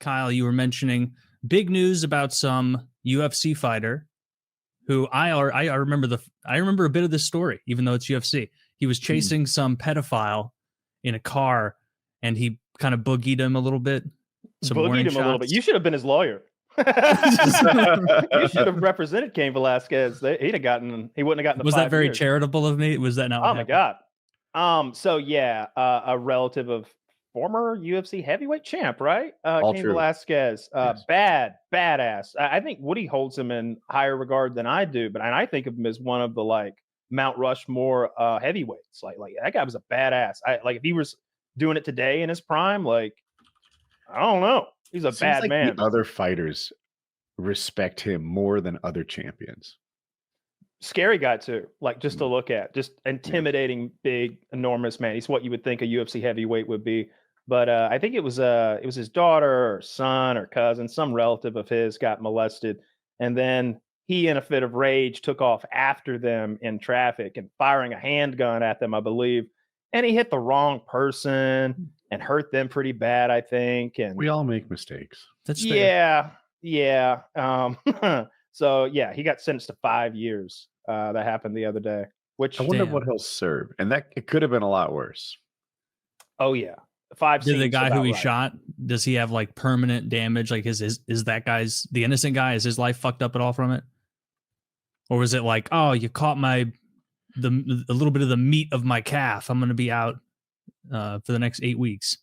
Kyle, you were mentioning big news about some UFC fighter who I remember a bit of this story, even though it's UFC. He was chasing some pedophile in a car, and he kind of boogied him a little bit. Boogied him a little bit. You should have been his lawyer. You should have represented Cain Velasquez. He wouldn't have gotten the 5 years. Was that very charitable of me? Was that not? Oh my God. So yeah, a relative of former UFC heavyweight champ, right? Cain Velasquez, yes. Badass. I think Woody holds him in higher regard than I do, but I think of him as one of the like Mount Rushmore heavyweights. Like that guy was a badass. If he was doing it today in his prime, like I don't know, he's a bad man. The other fighters respect him more than other champions. Scary guy too, like just to look at, just intimidating, big, enormous man. He's what you would think a UFC heavyweight would be. But I think it was his daughter or son or cousin, some relative of his got molested, and then he, in a fit of rage, took off after them in traffic and firing a handgun at them, I believe, and he hit the wrong person and hurt them pretty bad, I think. And we all make mistakes. That's fair. Yeah. So yeah, he got sentenced to 5 years. That happened the other day. Which I wonder what he'll serve, and that it could have been a lot worse. Oh yeah, 5. Did the guy who he shot? Does he have like permanent damage? Like is that guy's the innocent guy? Is his life fucked up at all from it, or was it like, oh, you caught a little bit of the meat of my calf? I'm going to be out for the next 8 weeks.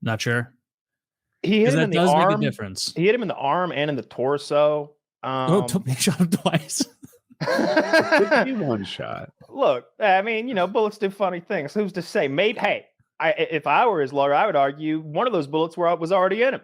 Not sure. He hit him in the arm. Make a difference. He hit him in the arm and in the torso. He shot him twice. One shot. Look, I mean, bullets do funny things. Who's to say? Maybe. Hey, if I were his lawyer, I would argue one of those bullets was already in him.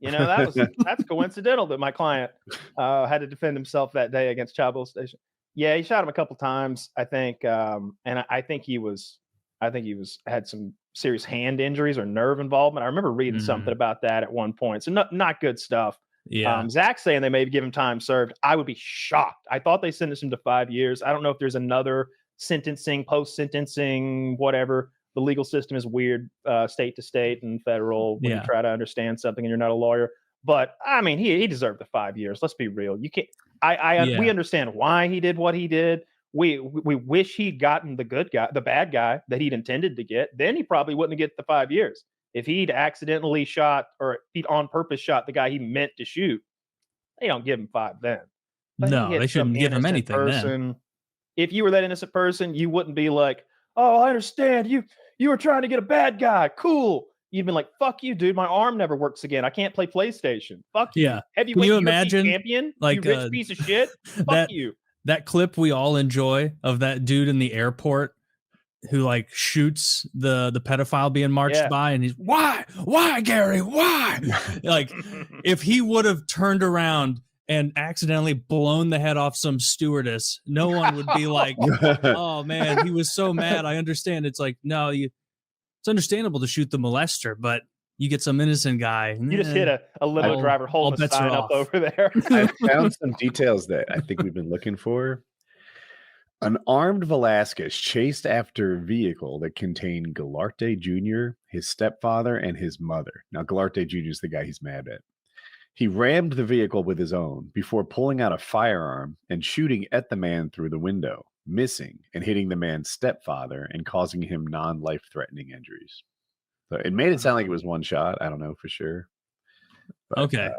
That's coincidental that my client had to defend himself that day against child molestation. Yeah, he shot him a couple times, I think, and I think he had some serious hand injuries or nerve involvement. I remember reading something about that at one point. So not good stuff. Yeah. Zach's saying they may give him time served. I would be shocked. I thought they sentenced him to 5 years. I don't know if there's another sentencing, post-sentencing, whatever. The legal system is weird, state to state and federal when you try to understand something and you're not a lawyer. But I mean, he deserved the 5 years. Let's be real. You can't. We understand why he did what he did. We wish he'd gotten the bad guy that he'd intended to get. Then he probably wouldn't get the 5 years. If he'd accidentally shot or he'd on purpose shot the guy he meant to shoot, they don't give him 5 then. But no, they shouldn't give him anything then. If you were that innocent person, you wouldn't be like, oh, I understand. You were trying to get a bad guy. Cool. You'd been like, fuck you, dude. My arm never works again. I can't play PlayStation. Fuck you. Yeah. Heavyweight Can you UFC imagine, champion? like, you rich piece of shit. Fuck you. That clip we all enjoy of that dude in the airport who like shoots the pedophile being marched by, and he's why Gary, why? Like if he would have turned around and accidentally blown the head off some stewardess, no one would be like, oh man, he was so mad. I understand. It's like, no, it's understandable to shoot the molester, but you get some innocent guy. You just hit a limo driver holding a sign up over there. I found some details that I think we've been looking for. An armed Velasquez chased after a vehicle that contained Galarte Jr., his stepfather, and his mother. Now, Galarte Jr. is the guy he's mad at. He rammed the vehicle with his own before pulling out a firearm and shooting at the man through the window, missing and hitting the man's stepfather and causing him non-life-threatening injuries. So it made it sound like it was one shot. I don't know for sure. But, okay.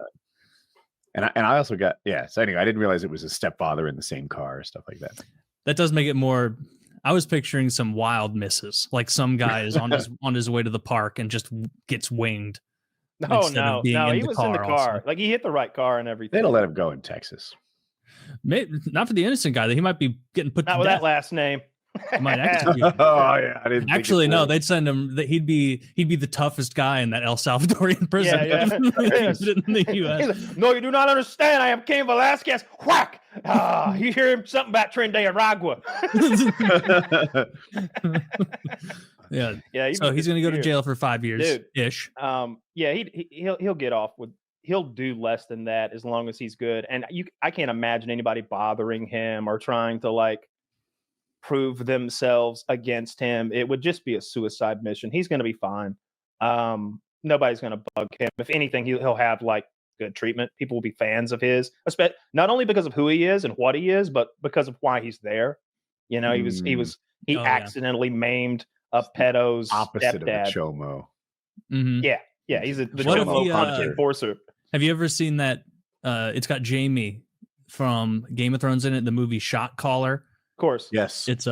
And I also got, so anyway, I didn't realize it was a stepfather in the same car, stuff like that. That does make it more. I was picturing some wild misses, like some guy is on his way to the park and just gets winged. No, he was in the car. Also. Like he hit the right car and everything. They don't let him go in Texas. Maybe, not for the innocent guy. That he might be getting put. Not to with death. that last name. Might execute. Oh yeah, I didn't. Actually, no. They'd send him. He'd be the toughest guy in that El Salvadorian prison. In the U.S. Like, no, you do not understand. I am Cain Velasquez. Whack! You hear something about Trinidad. Yeah. So he's going to go to jail for 5 years ish. He'll get off with. He'll do less than that as long as he's good. And I can't imagine anybody bothering him or trying to like prove themselves against him. It would just be a suicide mission. He's going to be fine. nobody's going to bug him. If anything, he'll have like good treatment. People will be fans of his, not only because of who he is and what he is, but because of why he's there. You know, he accidentally maimed a pedo's opposite stepdad. of a chomo. Mm-hmm. Yeah, he's the chomo enforcer. Have you ever seen that? It's got Jamie from Game of Thrones in it. The movie Shot Caller. Of course, yes. It's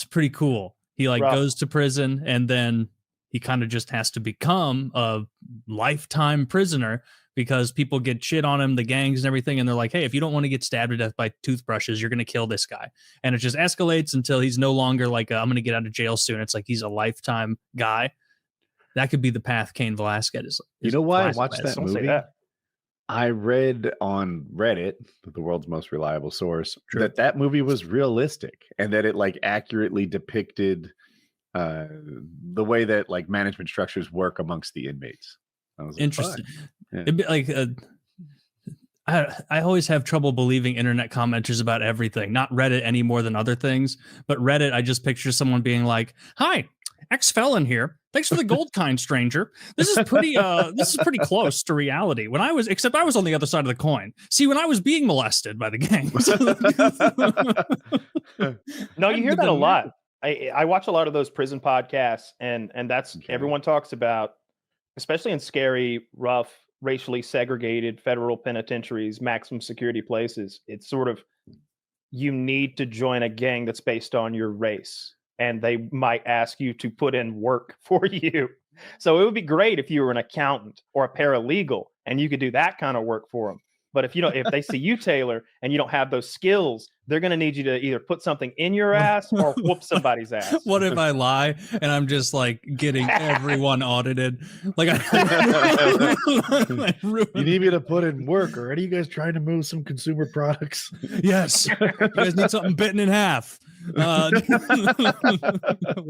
pretty cool. He like goes to prison and then he kind of just has to become a lifetime prisoner because people get shit on him, the gangs and everything. And they're like, hey, if you don't want to get stabbed to death by toothbrushes, you're going to kill this guy. And it just escalates until he's no longer like, I'm going to get out of jail soon. It's like, he's a lifetime guy. That could be the path Cain Velasquez is. You know why I watched that movie? I read on Reddit, the world's most reliable source, that movie was realistic and that it like accurately depicted the way that like management structures work amongst the inmates. I was interesting. Yeah. It'd be like I always have trouble believing internet commenters about everything, not Reddit any more than other things, but Reddit, I just picture someone being like, hi, ex-felon here. Thanks for the gold kind, stranger. This is pretty close to reality. Except I was on the other side of the coin. See, when I was being molested by the gangs. No, you hear that a lot. I watch a lot of those prison podcasts, and that's everyone talks about, especially in scary, rough, racially segregated federal penitentiaries, maximum security places. It's sort of, you need to join a gang that's based on your race, and they might ask you to put in work for you. So it would be great if you were an accountant or a paralegal and you could do that kind of work for them. But if they see you, Taylor, and you don't have those skills, they're going to need you to either put something in your ass or whoop somebody's ass. What if I lie and I'm just like getting everyone audited? Like, you need me to put in work, or are you guys trying to move some consumer products? Yes. You guys need something bitten in half. What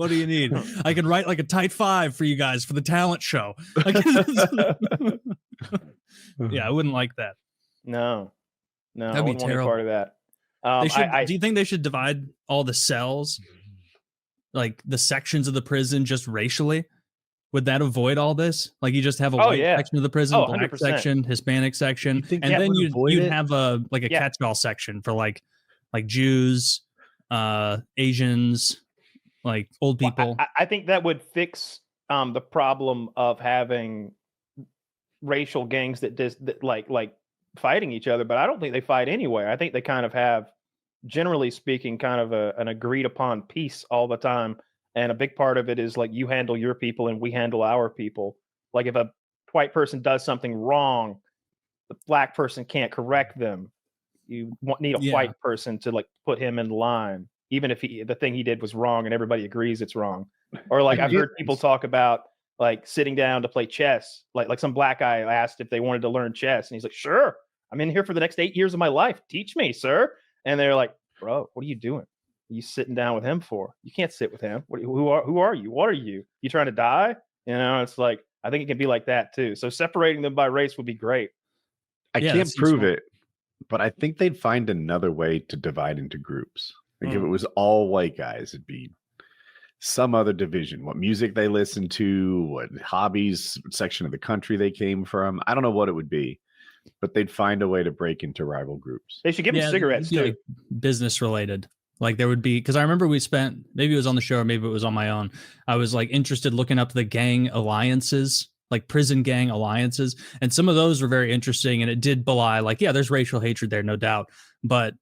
do you need? I can write like a tight 5 for you guys for the talent show. Yeah, I wouldn't like that. No, that'd be terrible. Part of that. Do you think they should divide all the cells, like the sections of the prison, just racially? Would that avoid all this? Like, you just have a white section of the prison, black 100%. section, Hispanic section, and then you'd have a catch-all section for like Jews, Asians, like old people. Well, I think that would fix the problem of having racial gangs that like fighting each other, but I don't think they fight anywhere. I think they kind of have, generally speaking, kind of an agreed upon peace all the time. And a big part of it is like, you handle your people and we handle our people. Like, if a white person does something wrong, the black person can't correct them. You need a white person to like put him in line, even if the thing he did was wrong and everybody agrees it's wrong. Or like, I've heard people talk about like sitting down to play chess. Like some black guy asked if they wanted to learn chess, and he's like, sure, I'm in here for the next 8 years of my life. Teach me, sir. And they're like, bro, what are you doing? What are you sitting down with him for? You can't sit with him. Who are you? What are you? You trying to die? You know, it's like, I think it can be like that too. So separating them by race would be great. I can't prove it, but I think they'd find another way to divide into groups. Like, if it was all white guys, it'd be some other division, what music they listen to, what hobbies, section of the country they came from. I don't know what it would be, but they'd find a way to break into rival groups. They should give them cigarettes too. Like business related. Like, there would be, because I remember we spent, maybe it was on the show or maybe it was on my own, I was like interested looking up the gang alliances, like prison gang alliances, and some of those were very interesting, and it did belie, like, yeah, there's racial hatred there, no doubt, but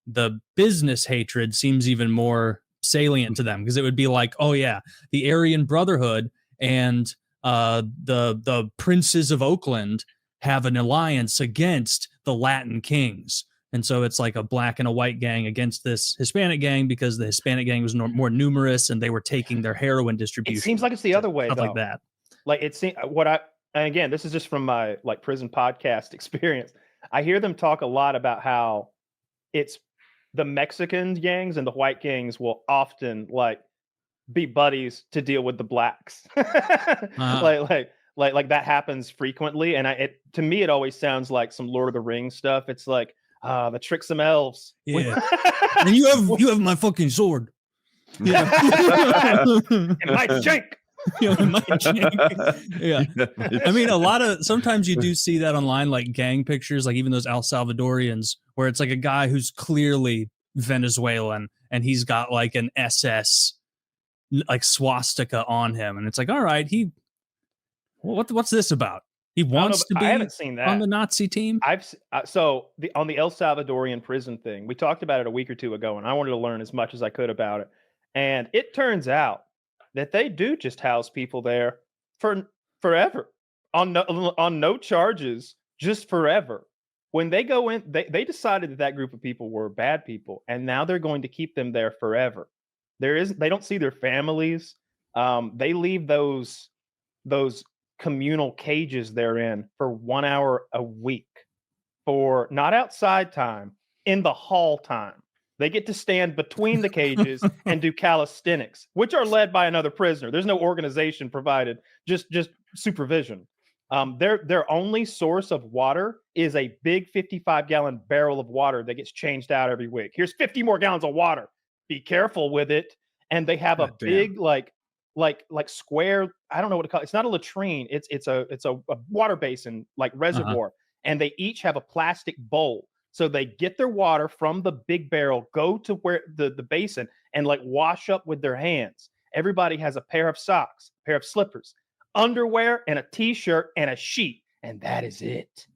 the business hatred seems even more salient to them, because it would be like, oh yeah, the Aryan Brotherhood and the princes of Oakland have an alliance against the Latin kings. And so it's like a black and a white gang against this Hispanic gang, because the Hispanic gang was more numerous and they were taking their heroin distribution. It seems like it's the other way, stuff though. like that. Like, it seems and again, this is just from my like prison podcast experience. I hear them talk a lot about how it's the Mexican gangs and the white gangs will often like be buddies to deal with the blacks. Like that happens frequently. And to me, it always sounds like some Lord of the Rings stuff. It's like, the tricksome elves. Yeah. And you have my fucking sword. Yeah. And my shank. my jank. Yeah. I mean, sometimes you do see that online, like gang pictures, like even those El Salvadorians, where it's like a guy who's clearly Venezuelan and he's got like an SS like swastika on him. And it's like, all right, what's this about? He wants to be I haven't seen that on the Nazi team. On the El Salvadorian prison thing, we talked about it a week or two ago, and I wanted to learn as much as I could about it. And it turns out that they do just house people there for forever on no charges, just forever. When they go in, they decided that group of people were bad people, and now they're going to keep them there forever. They don't see their families. They leave those communal cages they're in for 1 hour a week, for not outside time, in the hall time. They get to stand between the cages and do calisthenics, which are led by another prisoner. There's no organization provided, just supervision. Their only source of water is a big 55-gallon barrel of water that gets changed out every week. Here's 50 more gallons of water. Be careful with it. And they have a big like square, I don't know what to call it. It's not a latrine. It's a water basin, like reservoir. And they each have a plastic bowl. So they get their water from the big barrel, go to where the basin, and like wash up with their hands. Everybody has a pair of socks, a pair of slippers, underwear, and a t-shirt and a sheet. And that is it.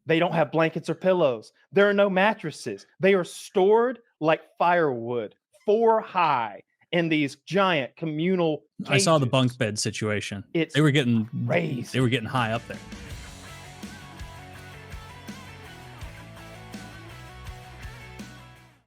They don't have blankets or pillows. There are no mattresses. They are stored like firewood, 4 high, in these giant communal cages. I saw the bunk bed situation. They were getting high up there.